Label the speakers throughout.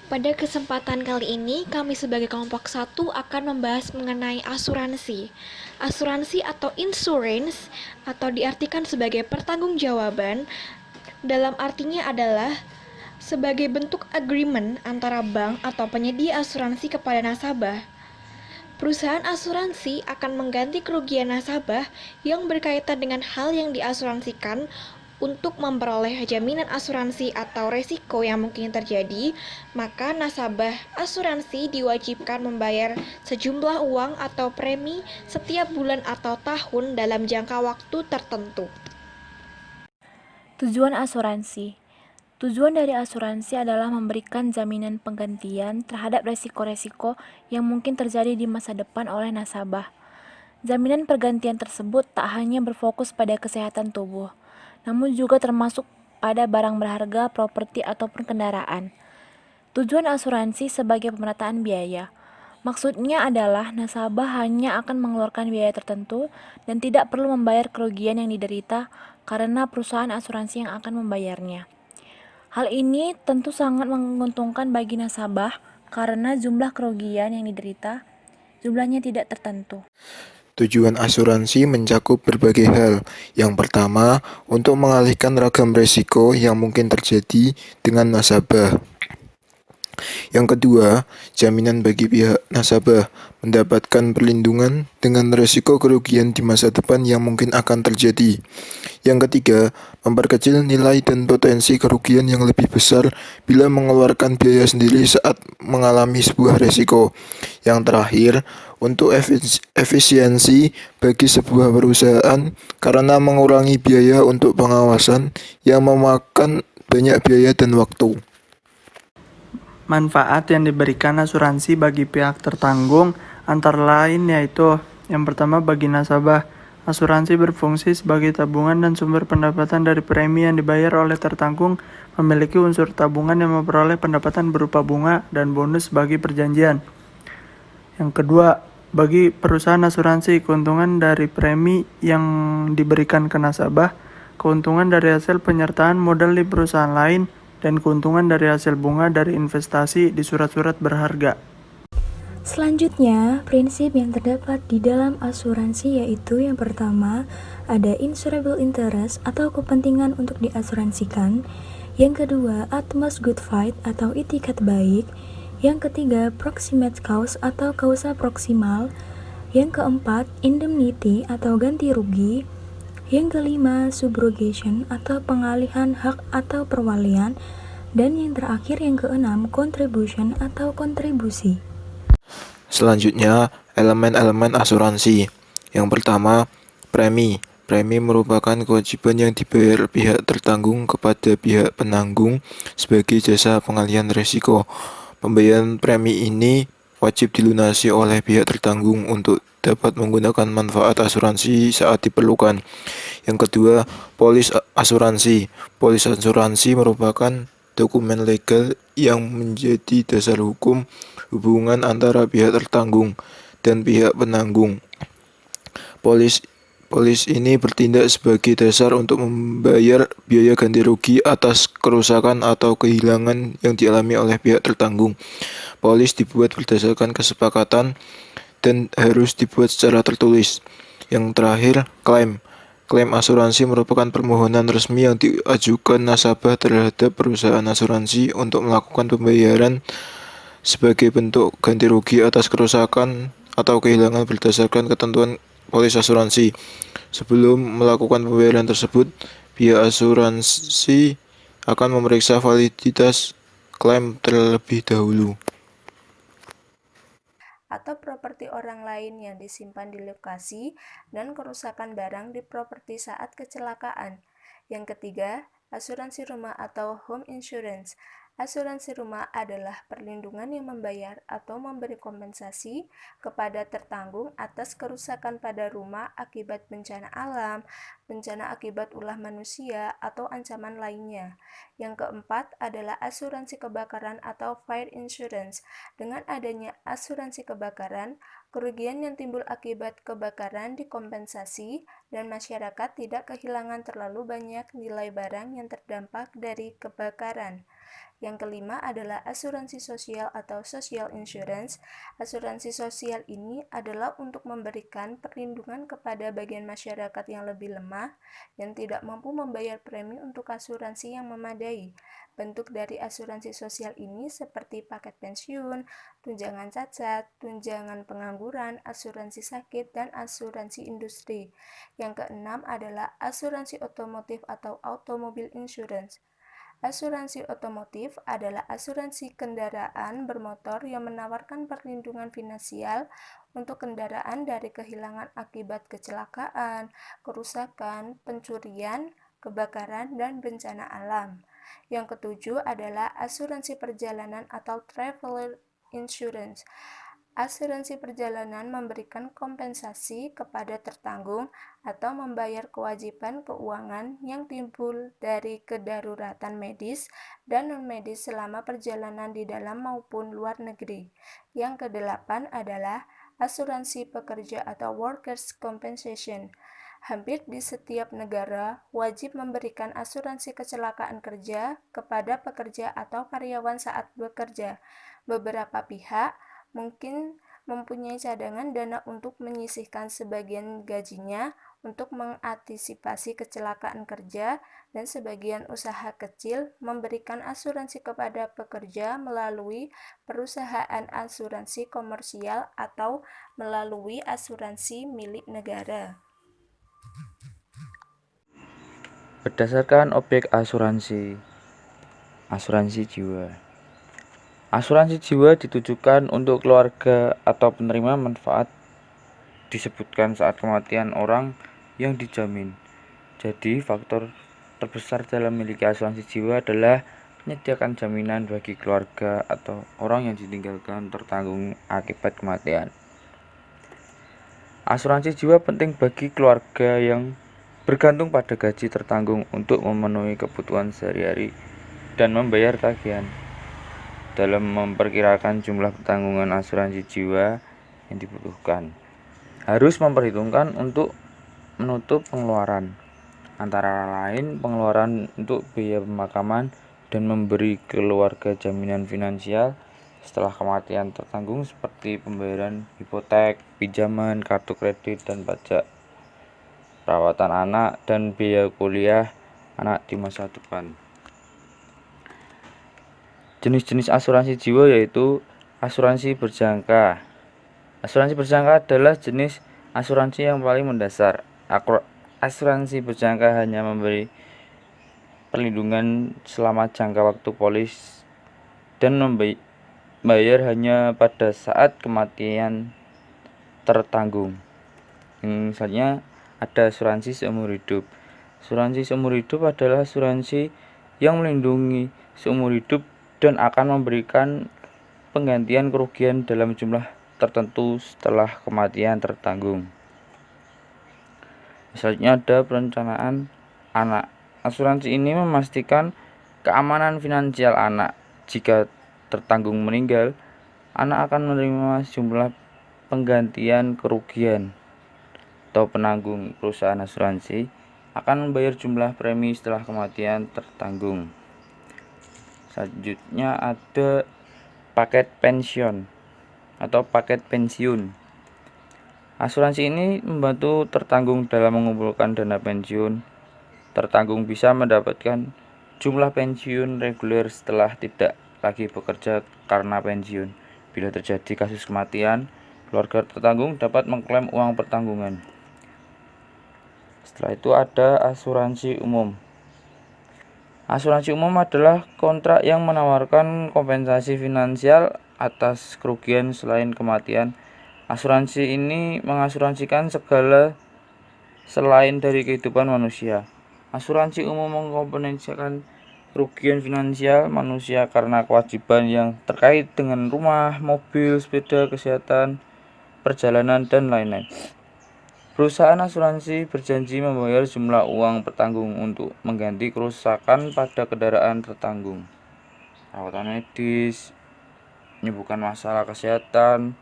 Speaker 1: Pada kesempatan kali ini, kami sebagai kelompok satu akan membahas mengenai asuransi. Asuransi atau insurance atau diartikan sebagai pertanggungjawaban dalam artinya adalah sebagai bentuk agreement antara bank atau penyedia asuransi kepada nasabah. Perusahaan asuransi akan mengganti kerugian nasabah yang berkaitan dengan hal yang diasuransikan untuk memperoleh jaminan asuransi atau resiko yang mungkin terjadi, maka nasabah asuransi diwajibkan membayar sejumlah uang atau premi setiap bulan atau tahun dalam jangka waktu tertentu.
Speaker 2: Tujuan asuransi. Tujuan dari asuransi adalah memberikan jaminan penggantian terhadap resiko-resiko yang mungkin terjadi di masa depan oleh nasabah. Jaminan pergantian tersebut tak hanya berfokus pada kesehatan tubuh, namun juga termasuk pada barang berharga, properti, ataupun kendaraan. Tujuan asuransi sebagai pemerataan biaya. Maksudnya adalah nasabah hanya akan mengeluarkan biaya tertentu dan tidak perlu membayar kerugian yang diderita karena perusahaan asuransi yang akan membayarnya. Hal ini tentu sangat menguntungkan bagi nasabah karena jumlah kerugian yang diderita jumlahnya tidak tertentu.
Speaker 3: Tujuan asuransi mencakup berbagai hal. Yang pertama, untuk mengalihkan ragam risiko yang mungkin terjadi dengan nasabah. Yang kedua, jaminan bagi pihak nasabah mendapatkan perlindungan dengan risiko kerugian di masa depan yang mungkin akan terjadi. Yang ketiga, memperkecil nilai dan potensi kerugian yang lebih besar bila mengeluarkan biaya sendiri saat mengalami sebuah risiko. Yang terakhir, untuk efisiensi bagi sebuah perusahaan karena mengurangi biaya untuk pengawasan yang memakan banyak biaya dan waktu.
Speaker 4: Manfaat yang diberikan asuransi bagi pihak tertanggung antara lain yaitu yang pertama bagi nasabah, asuransi berfungsi sebagai tabungan dan sumber pendapatan dari premi yang dibayar oleh tertanggung memiliki unsur tabungan yang memperoleh pendapatan berupa bunga dan bonus bagi perjanjian. Yang kedua, bagi perusahaan asuransi, keuntungan dari premi yang diberikan ke nasabah, keuntungan dari hasil penyertaan modal di perusahaan lain, dan keuntungan dari hasil bunga dari investasi di surat-surat berharga.
Speaker 5: Selanjutnya, prinsip yang terdapat di dalam asuransi yaitu yang pertama, ada insurable interest atau kepentingan untuk diasuransikan. Yang kedua, utmost good faith atau itikat baik. Yang ketiga, proximate cause atau kausa proksimal. Yang keempat, indemnity atau ganti rugi. Yang kelima, subrogation atau pengalihan hak atau perwalian. Dan yang terakhir yang keenam, contribution atau kontribusi.
Speaker 3: Selanjutnya, elemen-elemen asuransi. Yang pertama, premi. Premi merupakan kewajiban yang dibayar pihak tertanggung kepada pihak penanggung sebagai jasa pengalihan risiko. Pembayaran premi ini wajib dilunasi oleh pihak tertanggung untuk dapat menggunakan manfaat asuransi saat diperlukan. Yang kedua, polis asuransi. Polis asuransi merupakan dokumen legal yang menjadi dasar hukum hubungan antara pihak tertanggung dan pihak penanggung. Polis ini bertindak sebagai dasar untuk membayar biaya ganti rugi atas kerusakan atau kehilangan yang dialami oleh pihak tertanggung. Polis dibuat berdasarkan kesepakatan dan harus dibuat secara tertulis. Yang terakhir, klaim. Klaim asuransi merupakan permohonan resmi yang diajukan nasabah terhadap perusahaan asuransi untuk melakukan pembayaran sebagai bentuk ganti rugi atas kerusakan atau kehilangan berdasarkan ketentuan polis asuransi. Sebelum melakukan pembayaran tersebut, pihak asuransi akan memeriksa validitas klaim terlebih dahulu.
Speaker 6: Atau properti orang lain yang disimpan di lokasi dan kerusakan barang di properti saat kecelakaan. Yang ketiga, asuransi rumah atau home insurance. Asuransi rumah adalah perlindungan yang membayar atau memberi kompensasi kepada tertanggung atas kerusakan pada rumah akibat bencana alam, bencana akibat ulah manusia, atau ancaman lainnya. Yang keempat adalah asuransi kebakaran atau fire insurance. Dengan adanya asuransi kebakaran, kerugian yang timbul akibat kebakaran dikompensasi dan masyarakat tidak kehilangan terlalu banyak nilai barang yang terdampak dari kebakaran. Yang kelima adalah asuransi sosial atau social insurance. Asuransi sosial ini adalah untuk memberikan perlindungan kepada bagian masyarakat yang lebih lemah yang tidak mampu membayar premi untuk asuransi yang memadai. Bentuk dari asuransi sosial ini seperti paket pensiun, tunjangan cacat, tunjangan pengangguran, asuransi sakit, dan asuransi industri. Yang keenam adalah asuransi otomotif atau automobile insurance. Asuransi otomotif adalah asuransi kendaraan bermotor yang menawarkan perlindungan finansial untuk kendaraan dari kehilangan akibat kecelakaan, kerusakan, pencurian, kebakaran, dan bencana alam. Yang ketujuh adalah asuransi perjalanan atau traveler insurance. Asuransi perjalanan memberikan kompensasi kepada tertanggung atau membayar kewajiban keuangan yang timbul dari kedaruratan medis dan non-medis selama perjalanan di dalam maupun luar negeri. Yang kedelapan adalah asuransi pekerja atau workers' compensation. Hampir di setiap negara wajib memberikan asuransi kecelakaan kerja kepada pekerja atau karyawan saat bekerja. Beberapa pihak mungkin mempunyai cadangan dana untuk menyisihkan sebagian gajinya untuk mengantisipasi kecelakaan kerja, dan sebagian usaha kecil memberikan asuransi kepada pekerja melalui perusahaan asuransi komersial atau melalui asuransi milik negara.
Speaker 7: Berdasarkan objek asuransi, asuransi jiwa. Asuransi jiwa ditujukan untuk keluarga atau penerima manfaat disebutkan saat kematian orang yang dijamin. Jadi, faktor terbesar dalam memiliki asuransi jiwa adalah menyediakan jaminan bagi keluarga atau orang yang ditinggalkan tertanggung akibat kematian. Asuransi jiwa penting bagi keluarga yang bergantung pada gaji tertanggung untuk memenuhi kebutuhan sehari-hari dan membayar tagihan. Dalam memperkirakan jumlah pertanggungan asuransi jiwa yang dibutuhkan, harus memperhitungkan untuk menutup pengeluaran, antara lain pengeluaran untuk biaya pemakaman dan memberi keluarga jaminan finansial setelah kematian tertanggung seperti pembayaran hipotek, pinjaman, kartu kredit, dan pajak, perawatan anak, dan biaya kuliah anak di masa depan. Jenis-jenis asuransi jiwa yaitu asuransi berjangka. Asuransi berjangka adalah jenis asuransi yang paling mendasar. Asuransi berjangka hanya memberi perlindungan selama jangka waktu polis dan membayar hanya pada saat kematian tertanggung. Yang misalnya ada asuransi seumur hidup. Asuransi seumur hidup adalah asuransi yang melindungi seumur hidup dan akan memberikan penggantian kerugian dalam jumlah tertentu setelah kematian tertanggung. Misalnya ada perencanaan anak. Asuransi ini memastikan keamanan finansial anak. Jika tertanggung meninggal, anak akan menerima sejumlah penggantian kerugian atau penanggung perusahaan asuransi akan membayar jumlah premi setelah kematian tertanggung. Selanjutnya ada paket pensiun atau paket pensiun. Asuransi ini membantu tertanggung dalam mengumpulkan dana pensiun. Tertanggung bisa mendapatkan jumlah pensiun reguler setelah tidak lagi bekerja karena pensiun. Bila terjadi kasus kematian, keluarga tertanggung dapat mengklaim uang pertanggungan. Setelah itu ada asuransi umum. Asuransi umum adalah kontrak yang menawarkan kompensasi finansial atas kerugian selain kematian. Asuransi ini mengasuransikan segala selain dari kehidupan manusia. Asuransi umum mengkompensasikan kerugian finansial manusia karena kewajiban yang terkait dengan rumah, mobil, sepeda, kesehatan, perjalanan, dan lain-lain. Perusahaan asuransi berjanji membayar jumlah uang pertanggung untuk mengganti kerusakan pada kendaraan tertanggung, perawatan medis, menyembuhkan masalah kesehatan,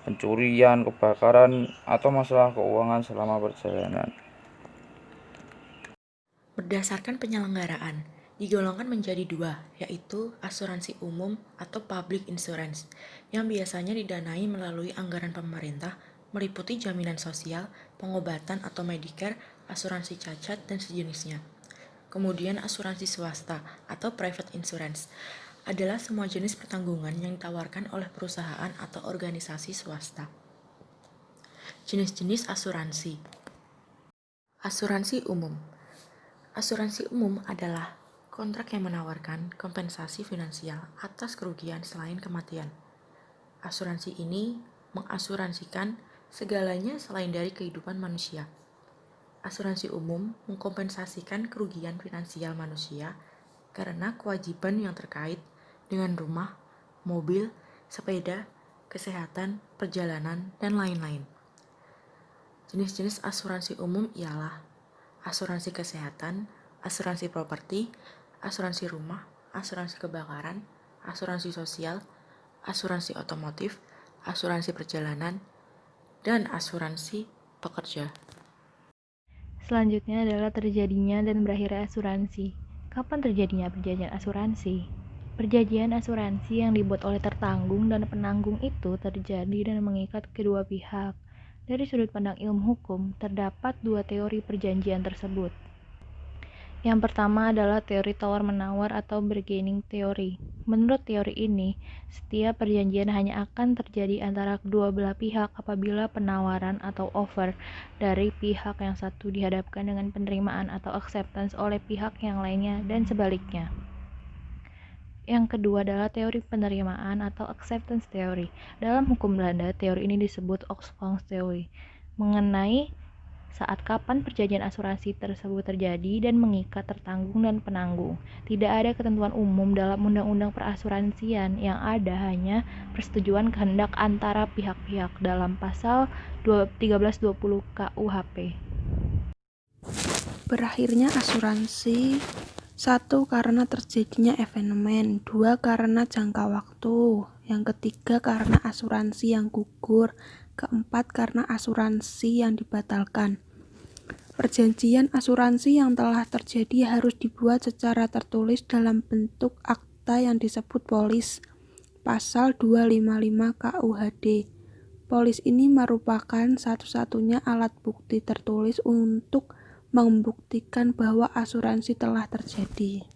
Speaker 7: pencurian, kebakaran, atau masalah keuangan selama perjalanan.
Speaker 8: Berdasarkan penyelenggaraan, digolongkan menjadi dua, yaitu asuransi umum atau public insurance, yang biasanya didanai melalui anggaran pemerintah, meliputi jaminan sosial, pengobatan atau Medicare, asuransi cacat, dan sejenisnya. Kemudian asuransi swasta atau private insurance adalah semua jenis pertanggungan yang ditawarkan oleh perusahaan atau organisasi swasta. Jenis-jenis asuransi. Asuransi umum. Asuransi umum adalah kontrak yang menawarkan kompensasi finansial atas kerugian selain kematian. Asuransi ini mengasuransikan segalanya selain dari kehidupan manusia. Asuransi umum mengkompensasikan kerugian finansial manusia karena kewajiban yang terkait dengan rumah, mobil, sepeda, kesehatan, perjalanan, dan lain-lain. Jenis-jenis asuransi umum ialah asuransi kesehatan, asuransi properti, asuransi rumah, asuransi kebakaran, asuransi sosial, asuransi otomotif, asuransi perjalanan, dan asuransi pekerja.
Speaker 2: Selanjutnya adalah terjadinya dan berakhirnya asuransi. Kapan terjadinya perjanjian asuransi? Perjanjian asuransi yang dibuat oleh tertanggung dan penanggung itu terjadi dan mengikat kedua pihak. Dari sudut pandang ilmu hukum, terdapat dua teori perjanjian tersebut. Yang pertama adalah teori tawar-menawar atau bargaining theory. Menurut teori ini, setiap perjanjian hanya akan terjadi antara kedua belah pihak apabila penawaran atau offer dari pihak yang satu dihadapkan dengan penerimaan atau acceptance oleh pihak yang lainnya dan sebaliknya. Yang kedua adalah teori penerimaan atau acceptance theory. Dalam hukum Belanda, teori ini disebut Oxfam-theory, mengenai saat kapan perjanjian asuransi tersebut terjadi dan mengikat tertanggung dan penanggung. Tidak ada ketentuan umum dalam undang-undang perasuransian, yang ada hanya persetujuan kehendak antara pihak-pihak dalam pasal 1320 KUHP.
Speaker 9: Berakhirnya asuransi, 1. Karena terjadinya evenement, 2. Karena jangka waktu, yang ketiga karena asuransi yang gugur, keempat karena asuransi yang dibatalkan. Perjanjian asuransi yang telah terjadi harus dibuat secara tertulis dalam bentuk akta yang disebut polis, pasal 255 KUHD. Polis ini merupakan satu-satunya alat bukti tertulis untuk membuktikan bahwa asuransi telah terjadi.